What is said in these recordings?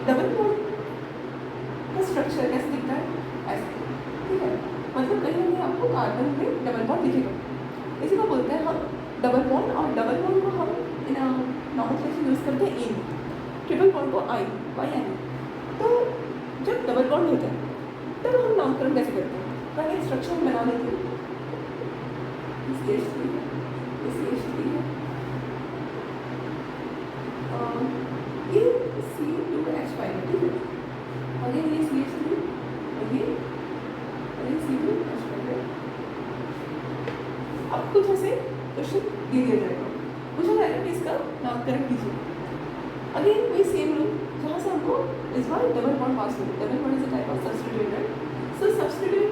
Double bond का structure कैसे दिखता है, ऐसे, ठीक है। मतलब कहीं ना कहीं आपको कार्बन में डबल बॉन्ड दिखेगा, इसी को बोलते हैं हम डबल बॉन्ड। और डबल बॉन्ड को हम इन नॉमेनक्लेचर यूज़ करते हैं इन, ट्रिपल बॉन्ड को आई वाई एन। तो जब डबल बॉन्ड होता है तब हम नामकरण कैसे करते हैं, पहले स्ट्रक्चर हम बना लेते हैं। CH3 है, CH3 है, ये C2H5 है, ठीक है। और ये CH3 और ये C2H5 है। अब कुछ ऐसे क्वेश्चन दे दिया जाएगा, पूछा जाएगा कि इसका नामकरण कीजिए। अगेन वही सेम रूल जहाँ से हमको इस बार डबल बॉन्ड पास हो। Double bond is a type of substitute, right. So substitute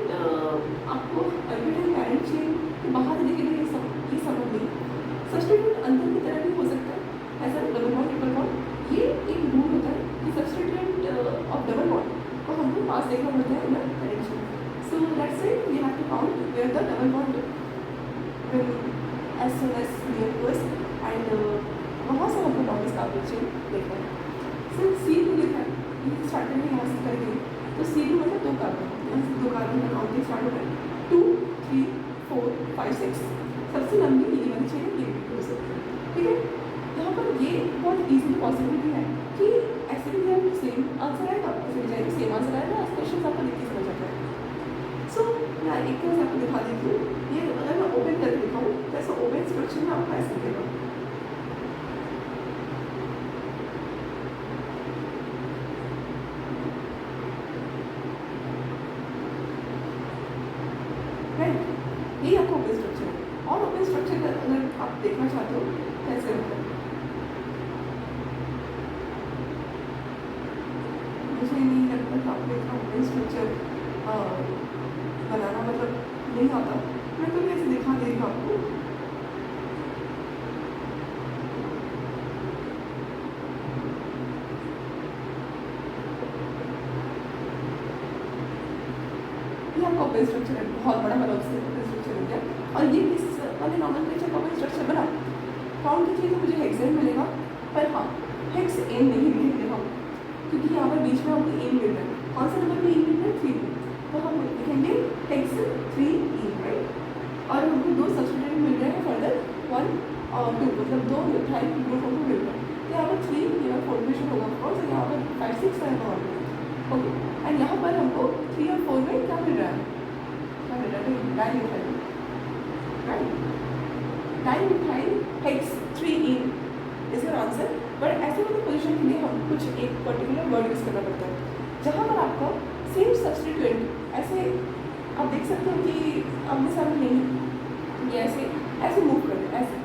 आपको ऑर्बिटल पैरेंट चेन के बाहर देखे ये समझ नहीं। सब्स्टिट्यूट अंदर की तरह भी हो सकता है ऐसा डबल बॉन्ड ट्रिपल बॉन्ड। ये एक रूल होता है कि सब्स्टिट्यूट ऑफ डबल बॉन्ड को हमको पास देखना पड़ता है in parent chain. So let's say we have to count where the double bond as soon as near to us and वहाँ से हमको डॉमिस कार्बन चेन देखना है। सिर्फ C2 लिखा है, ये स्टार्टिंग में यहाँ से करेंगे तो C2 मतलब 2 कार्बन, यहाँ से 2 कार्बन का काउंटिंग स्टार्ट होता है। 2 3 4 5 6 सबसे लंबी ये वाली चेन ये हो सकती है, ठीक है। यहाँ पर ये बहुत ईजी पॉसिबिलिटी है कि ऐसे भी हम सेम आंसर आएगा, ऐसे भी जाएगा सेम आंसर आएगा। क्वेश्चन आपको देख के समझ आता है। सो मैं एक तरह से आपको दिखा देती हूँ। ये अगर मैं ओपन करके दिखाऊँ तो ऐसा ओपन स्ट्रक्चर में आपको ऐसे दिखेगा। राइट, यही आपको ओपन स्ट्रक्चर है। और ओपन स्ट्रक्चर का अगर आप देखना चाहते हो कैसे होता है, मुझे नहीं लगता कि आपको इतना ओपन स्ट्रक्चर बनाना मतलब नहीं आता। मैं तो ऐसे दिखा दे रही हूँ आपको। ये आपका ओपन स्ट्रक्चर है, बहुत बड़ा वाला ओपन स्ट्रक्चर हो गया। और ये किस वाले नॉमेनक्लेचर का ओपन स्ट्रक्चर बना, काउंट कीजिए तो मुझे हेक्सेन मिलेगा। पर हाँ, हेक्स एन नहीं लिखेंगे हम, क्योंकि यहाँ पर बीच में हमको एन मिल रहा है। कौन सा नंबर में एन मिल रहा है, 3 में, तो हम लिखेंगे हेक्स 3 राइट। और हमको 2 सब्स्टिट्यूट मिल रहे हैं फर्दर 1 और 2, मतलब 2 मिथाइल ग्रुप हमको मिल रहा है। तो यहाँ पर 3 यहाँ फॉर्मेशन होगा ऑफकोर्स, यहाँ पर 5 6 7 और ओके। एंड यहाँ पर हमको 3 और 4 में क्या मिल रहा है, क्या मिल रहा है, dimethyl, right. Dimethyl hex 3 is your answer. But ऐसे वाली पोजीशन के लिए हम कुछ एक पर्टिकुलर वर्ड यूज़ करना पड़ता है, जहाँ पर आपको सेम सब्स्टिट्यूएंट ऐसे आप देख सकते हो कि आमने सामने नहीं, ये ऐसे ऐसे मूव कर रहे हैं ऐसे।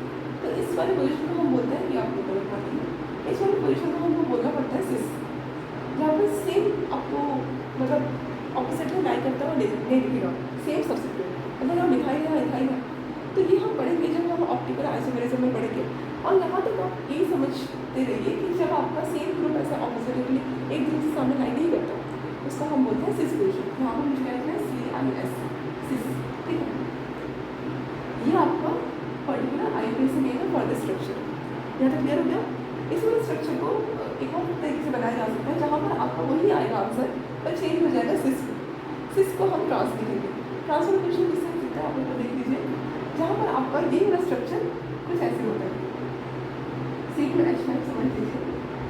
तो इस वाले पोजीशन को हम बोलते हैं कि आपको गलत पाती है। इस वाले पोजीशन को हमको बोलना पड़ता है सिस, जहाँ पर सेम आपको मतलब ऑपोजिट में लाइन करता हुआ नहीं दिखेगा, सेम सब्स्टिट्यूएंट मतलब यहाँ दिखाई है। तो ये हम पढ़ेंगे जब हम ऑप्टिकल आइसोमेरिज्म में पढ़ेंगे। और यहाँ तक आप यही समझते रहिए कि जब आपका सेम ग्रुप ऐसा ऑपोजिटली एक दूसरे से सामने लाइन नहीं करता, उसको हम बोलते हैं सिस पोजीशन। यहाँ पर मुझे कहते हैं CIS, सिस, ठीक है। ये आपका पर्टिकुलर आइसोमेरिज्म है फॉर द स्ट्रक्चर। यहाँ तक क्लियर हो गया। इस वाले स्ट्रक्चर को एक और तरीके से बनाया जा सकता है, जहाँ पर आपका वही आएगा आंसर, पर चेंज हो जाएगा सिस में। सिस को हम ट्रांस लिखेंगे। ट्रांसफॉर्मेशन किससे दिखता है आप लोग देख लीजिए, जहाँ पर आपका ये वाला स्ट्रक्चर कुछ ऐसे होता है, C2H5 समझ लीजिए,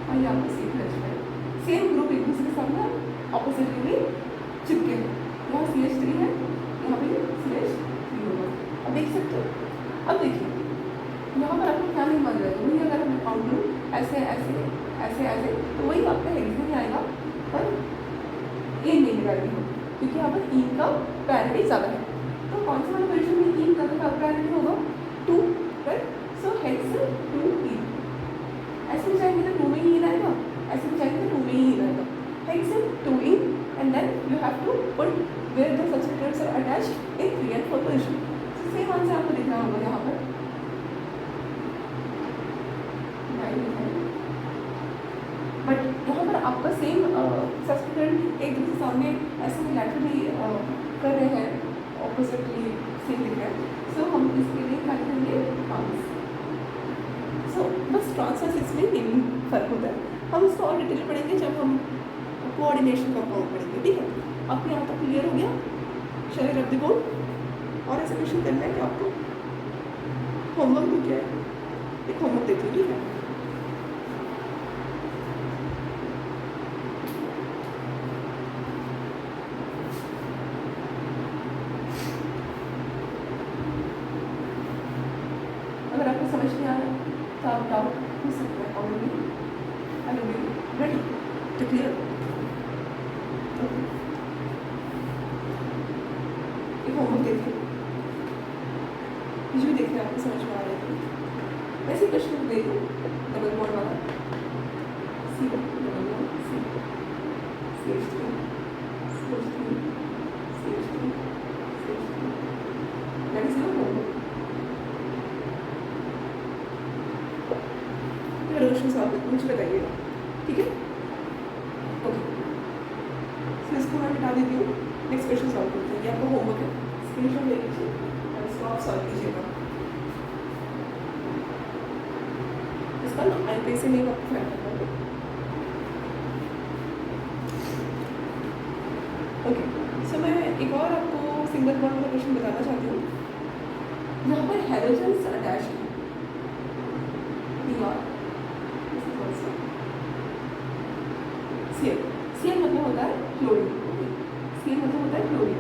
और ये आपका C2H5 सेम ग्रुप एक दूसरे के सामने ऑपोजिटली चिपके हैं। यहाँ CH3 है, यहाँ पे CH3 होगा, अब देख सकते हो। अब देखिए यहाँ पर आपको क्या नहीं मान रहा है, वही अगर मैं काउंट करूँ ऐसे ऐसे ऐसे ऐसे तो वही आपका हेक्सेन आएगा, पर ए नहीं निकालेंगे क्योंकि यहाँ पर ई का पैरिटी ज़्यादा है। तो कौन सा वाला पोजीशन में ई का पैरिटी होगा, 2, राइट। सो हेक्सेन 2E। ऐसे भी जाएंगे तो 2 में ही आएगा, ऐसे भी जाएंगे तो 2 में ही आएगा। Hexene 2E and then you have to put where the substituents are attached in 3 and 4 position. Same answer आपको दिख रहा होगा यहाँ पर, बट यहाँ पर आपका सेम सब्स्टिट्यूएंट एक दूसरे सामने ऐसे लैटरली कर रहे हैं, ऑपोजिटली सेम दिख रहा है। सो हम इसके लिए क्या करेंगे, ट्रांस। सो बस ट्रांस और इसमें यही फर्क होता है। हम इसको और डिटेल पढ़ेंगे जब हम कोऑर्डिनेशन का पावर पढ़ेंगे, ठीक है। आपको यहाँ तक क्लियर हो गया? शरीर रख दो। और ऐसा क्वेश्चन करना है कि आपको होमवर्क भी क्या है, एक होमवर्क देती हूँ, ठीक है। अगर आपको समझ नहीं आ रहा तो आप डाउट पूछ सकते हैं कमेंट में। हेलो रेडी तो क्लियर? एक होमवर्क देती हूँ, कुछ भी देखते हैं आपको समझ में आ रहा है तो ऐसे क्वेश्चन दे दूँ। डबल बॉन्ड वाला C double bond C CH3 CH3 CH3 CH3 that is your homework. Question solve करके मुझे बताइएगा, ठीक है? ओके, सो इसको मैं मिटा देती हूँ। नेक्स्ट क्वेश्चन सॉल्व करते हैं। ये आपका होमवर्क है, स्क्रीनशॉट ले लीजिए और इसको आप सॉल्व कीजिएगा। इसका ना आईपीएस से नहीं आपको फाइंड करना है। ओके, सो मैं एक और आपको सिंगल बॉन्ड का क्वेश्चन बताना चाहती हूँ। यहाँ पर हैलोजन्स अटैच है, CL CL मतलब होता है क्लोरीन, CL मतलब होता है क्लोरीन।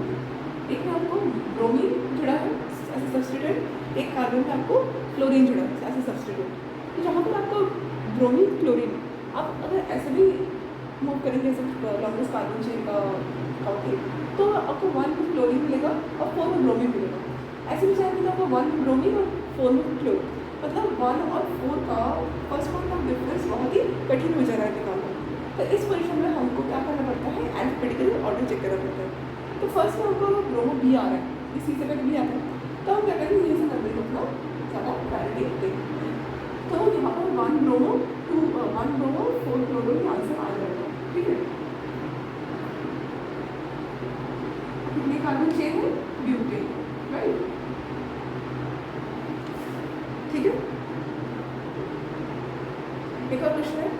एक में आपको ब्रोमीन जुड़ा है एज ए सब्स्टिट्यूट, एक कार्बन में आपको क्लोरीन जुड़ा है एज ए सब्स्टिट्यूट। तो जहाँ पर आपको ब्रोमीन क्लोरीन आप अगर ऐसे भी मूव करेंगे जैसे लॉन्गेस्ट कार्बन चेन का काउंटिंग, तो आपको 1 में क्लोरीन मिलेगा और 4 में ब्रोमीन मिलेगा। ऐसे भी चाहे तो आपको 1 में ब्रोमीन और 4 में क्लोरीन, मतलब 1 और 4 का फर्स्ट पॉइंट ऑफ डिफरेंस बहुत ही कठिन हो जा रहा है निकालना। तो इस पोजीशन में हमको क्या करना पड़ता है, अल्फाबेटिकल ऑर्डर चेक करना पड़ता है। तो फर्स्ट में हमको ब्रोमो बी आ रहा है, इसी से पहले भी आता है, तो हम क्या करेंगे, यहीं से नंबर अपना ज़्यादा प्रायोरिटी देंगे। तो यहाँ पर 1 ब्रोमो 1 ब्रोमो 4 क्लोरो का आंसर आ जाएगा, ठीक है। कितने कार्बन चेन है? ब्यूटेन, राइट, ठीक है। एक और प्रश्न है,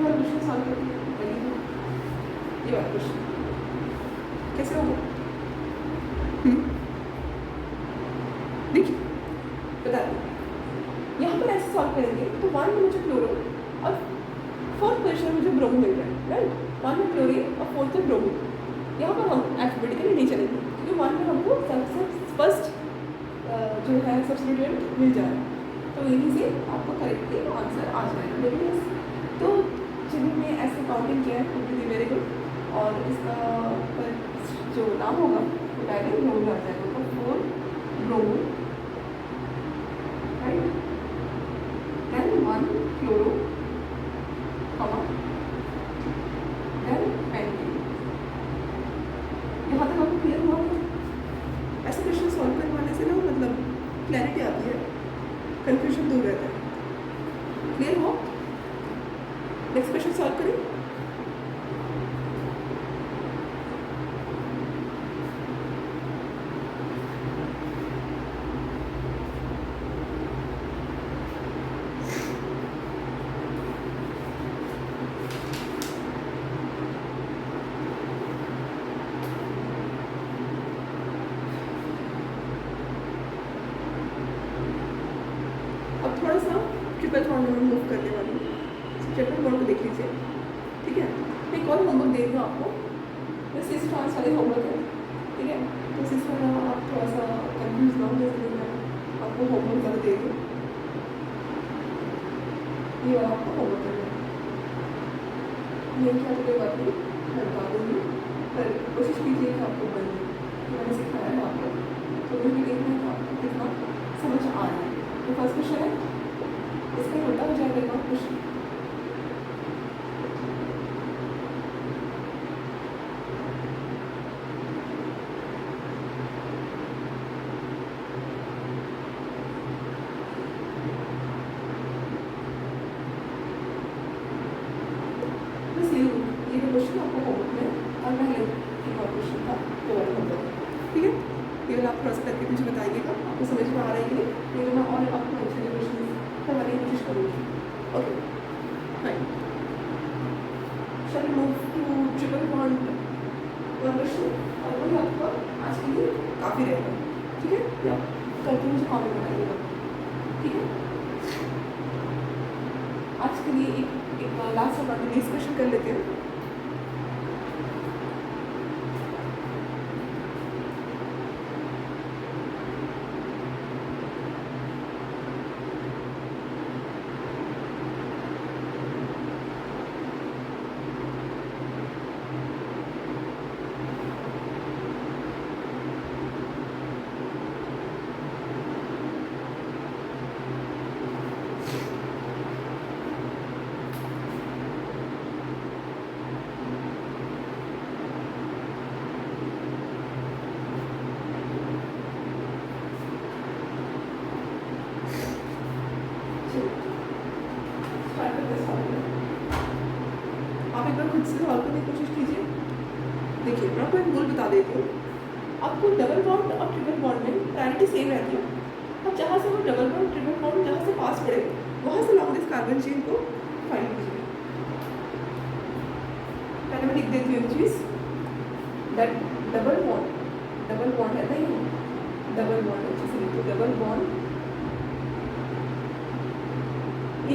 क्वेश्चन सॉल्व करते हैं। ये वाला क्वेश्चन कैसे होगा? देखिए बता दें, यहाँ पर ऐसे सॉल्व करेंगे तो 1 में मुझे क्लोरो और 4th पोजीशन में मुझे ब्रोमो मिल रहा है, राइट। 1 में क्लोरीन और 4th में ब्रोमो। यहाँ पर हम अल्फाबेटिकली नहीं चलेंगे क्योंकि 1 में हमको सबसे फर्स्ट जो है सब्स्टिट्यूएंट मिल जा रहा है, तो यहीं से आपको करेक्टली आंसर आ जाएगा, लेकिन तो जिन्होंने ऐसे काउंटिंग किया है उनके लिए वेरी गुड। और इसका पर जो नाम होगा वो डायरेक्ट ब्रोमो आ जाएगा, तो 4 bromo, right, then 1 chloro, then pentane. यहाँ तक आपको क्लियर हुआ? ऐसे क्वेश्चन सॉल्व करवाने से ना मतलब क्लैरिटी आती है, कंफ्यूजन दूर रहता है। क्लियर हो? नेक्स्ट क्वेश्चन सॉल्व करें। अब थोड़ा सा ट्रिपल बॉन्ड में मूव करने वाली हूँ, ट्रिपल बॉन्ड को देख लीजिए, ठीक है। एक और होमवर्क दे दूँ आपको, जैसे इस ट्रांस वाले होमवर्क है, ठीक है। तो इस तरह आप थोड़ा सा कंफ्यूज ना हो, जैसे मैं आपको होमवर्क ज़्यादा दे दूँ, ये वाला आपको होमवर्क करना है। ये क्या कोई बात नहीं, मैं बता दूँगी, पर कोशिश कीजिए कि आपको बन जाए। मैंने सिखाया है आपको, तो मुझे देखना है कि आपको कितना समझ आ रहा है। तो फर्स्ट क्वेश्चन है, इसका उल्टा हो जाएगा एक क्वेश्चन। थोड़ा सा करके मुझे बताइएगा आपको समझ में आ रहा है कि नहीं, तो मैं और आपको अच्छे क्वेश्चन करवाने की कोशिश करूँगी. Okay fine. Shall move to triple bond question, और वही आपका आज के लिए काफ़ी रहेगा. ठीक है, या करके मुझे कॉमेंट बताइएगा. ठीक है, आज के लिए एक लास्ट अपना डिस्कशन कर लेते हैं. आप एक बार खुद से सॉल्व करने की कोशिश कीजिए. देखिए मैं आपको एक रूल बता देती हूँ. आपको डबल बॉन्ड और ट्रिपल बॉन्ड में प्रायोरिटी सेम रहती है. अब जहाँ से वो डबल बॉन्ड ट्रिपल बॉन्ड जहाँ से पास पड़े वहाँ से लॉन्गेस्ट कार्बन चेन को फाइंड कीजिए. पहले मैं लिख देती हूँ एक चीज़, दैट डबल बॉन्ड रहता ही है. डबल बॉन्ड अच्छे से लिखो. Double bond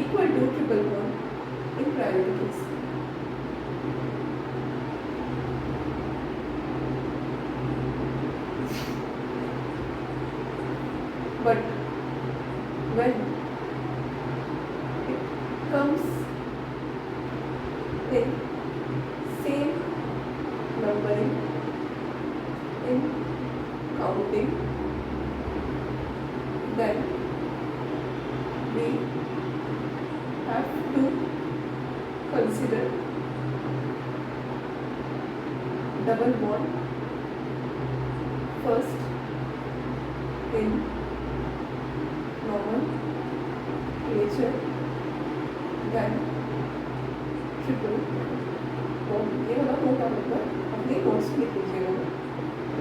equal to triple bond in priority case. But when it comes in same numbering, in counting, then we have to consider double bond first in normal nature, then triple bond. ये वाला note आप लोग अपने notes में लिख लीजिएगा.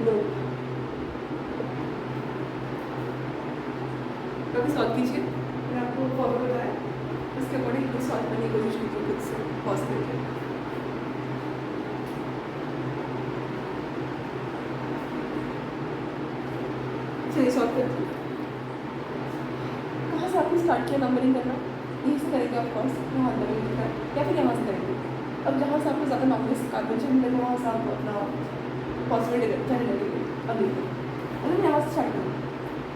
Note कभी solve कीजिए. मैंने आपको फॉलो बताया, उसके अकॉर्डिंग सॉल्व करने की कोशिश कीजिए खुद से पॉज करके. चलिए सॉल्व करते हैं. कहाँ से आपने स्टार्ट किया नंबरिंग करना? यहीं से करेंगे ऑफकोर्स, यहाँ नंबरिंग लिखा है, या फिर यहाँ से करेंगे. अब जहाँ से आपको ज़्यादा नॉलेज कार्बन चेन मिलेगा वहाँ से आप अपना पॉसिबिलिटी करने लगेंगे. अब देखिए, अगर मैं यहाँ से स्टार्ट करूँ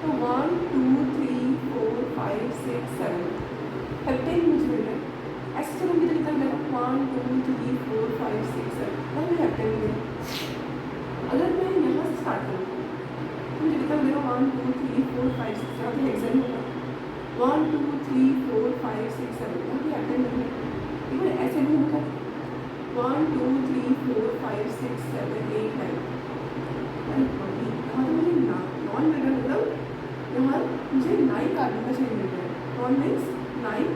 तो 1 2 3 4 5 6 7 हेप्टेन मुझे मिल रहा है. ऐसे चलेंगे तो कितना मिलेगा? 1 2 3 4 5 6 7 मुझे हेप्टेन मिलेगा. अगर मैं यहाँ से स्टार्ट करूँ तो मुझे कितना मिलेगा? 1 2 3 4 5 6 7 हेक्सेन होगा. 1 2 3 4 5 6 7 मुझे हेप्टेन मिलेगा. ठीक है, ऐसे भी होगा. 1 2 3 4 5 6 7 8 9. यहाँ तो मुझे नॉन मिल रहा है, मतलब यहाँ मुझे 9 कार्बन का चेन मिल रहा है. Non means 9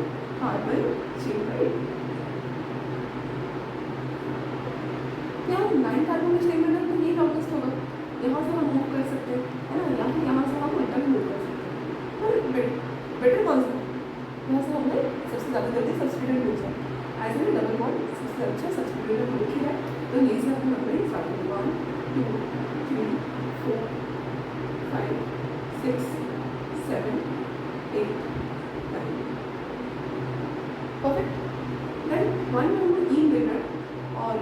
carbon chain, right? यहाँ 9 कार्बन का चेन मिल रहा है तो ये लॉन्गेस्ट होगा. यहाँ से हम मूव कर सकते हैं, है ना, या फिर यहाँ से हम उल्टा भी मूव कर सकते हैं. पर बेटर कौन सा? यहाँ से हमने सबसे ज़्यादा जल्दी सब्स्टिट्यूट मिल जाए. एज ए डबल बॉन्ड सबसे अच्छा सब्स्टिट्यूट मिल ही है, तो यहीं से हम नंबरिंग स्टार्ट करेंगे. 1 2 3 4 5 6 7 8 9. परफेक्ट. देन 1 में हमको ई मिल रहा है और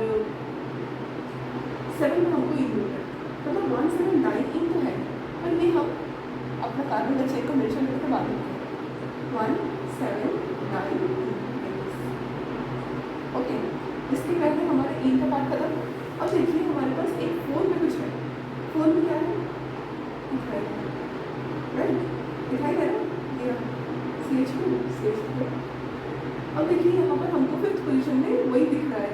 7 में हमको ई मिल रहा है. मतलब 1 7 9 ई तो है, पर ये हम अपना कार्बन का चेन को मेंशन करके बाद में 1 7 9 ई. ओके, इसके पहले हमारा ई का पार्ट खत्म. अब देखिए हमारे पास एक 4 में कुछ है. 4 में क्या है? Ethyl, right? इथाइल है ना, ये CH2. अब देखिए यहाँ पर हमको 5th पोजीशन में वही दिख रहा है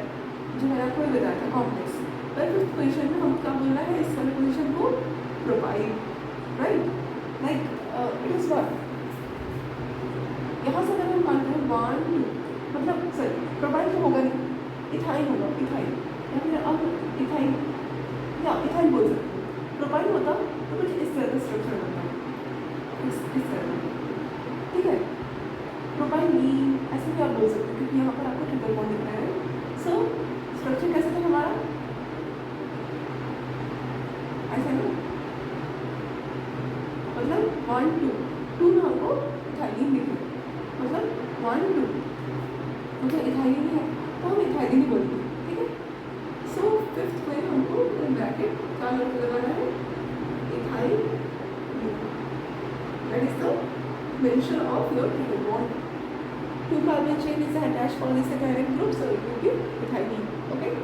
जो मैंने आपको बताया था, कॉम्प्लेक्स. पर 5th पोजीशन में हमको क्या बोलना है? इस वाले पोजीशन को propyl, right? Like it is what, यहाँ से अगर हम मानते हैं 1 2, मतलब सॉरी प्रोपाइल तो होगा नहीं, इथाइल होगा. इथाइल या फिर अब इथाइल या इथाइल बोल सकते हैं. प्रोपाइन होता तो कुछ इस तरह का स्ट्रक्चर बनता, इस तरह का, ठीक है। प्रोपाइन ऐसे भी आप बोल सकते हो क्योंकि यहाँ पर आपको ट्रिपल बॉन्ड दिख रहा है। सो स्ट्रक्चर कैसे था हमारा, ऐसा ना, मतलब 1 2 2 में हमको इथाइलिन दिख रहा है, मतलब 1 2 मतलब इथाइलिन है तो हम इथाइलिन ही बोलेंगे, ठीक है। सो फिफ्थ में हमको ब्रैकेट क्या लगाना है, ethyl, that is the mention of your triple bond. 2 carbon chain is attached for this carrying group, so it will be ethylene, okay.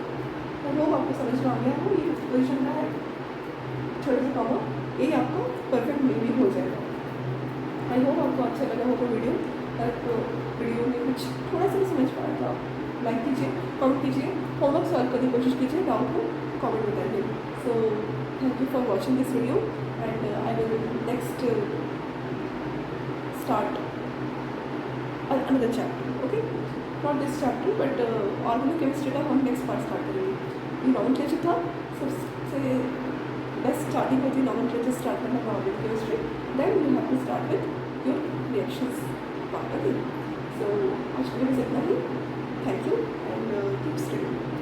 तो वो आपको समझ में आ गया हो, ये फिफ्थ पोजीशन का है, छोटे से कॉमा, ये आपको परफेक्ट मेल हो जाएगा। आई होप आपको अच्छा लगा होगा वीडियो, और वीडियो में कुछ थोड़ा सा भी समझ पाया तो आप लाइक कीजिए, कमेंट कीजिए, होमवर्क सॉल्व करने की कोशिश कीजिए, डाउट हो कमेंट बताइए। So thank you for watching this video and I will next start another chapter, okay, not this chapter but organic chemistry का हम next part start करेंगे। ये nomenclature था, सबसे best starting होती है nomenclature start करना organic chemistry, then you have to start with your reactions part, okay। So आज के लिए बस इतना ही, thank you and keep studying।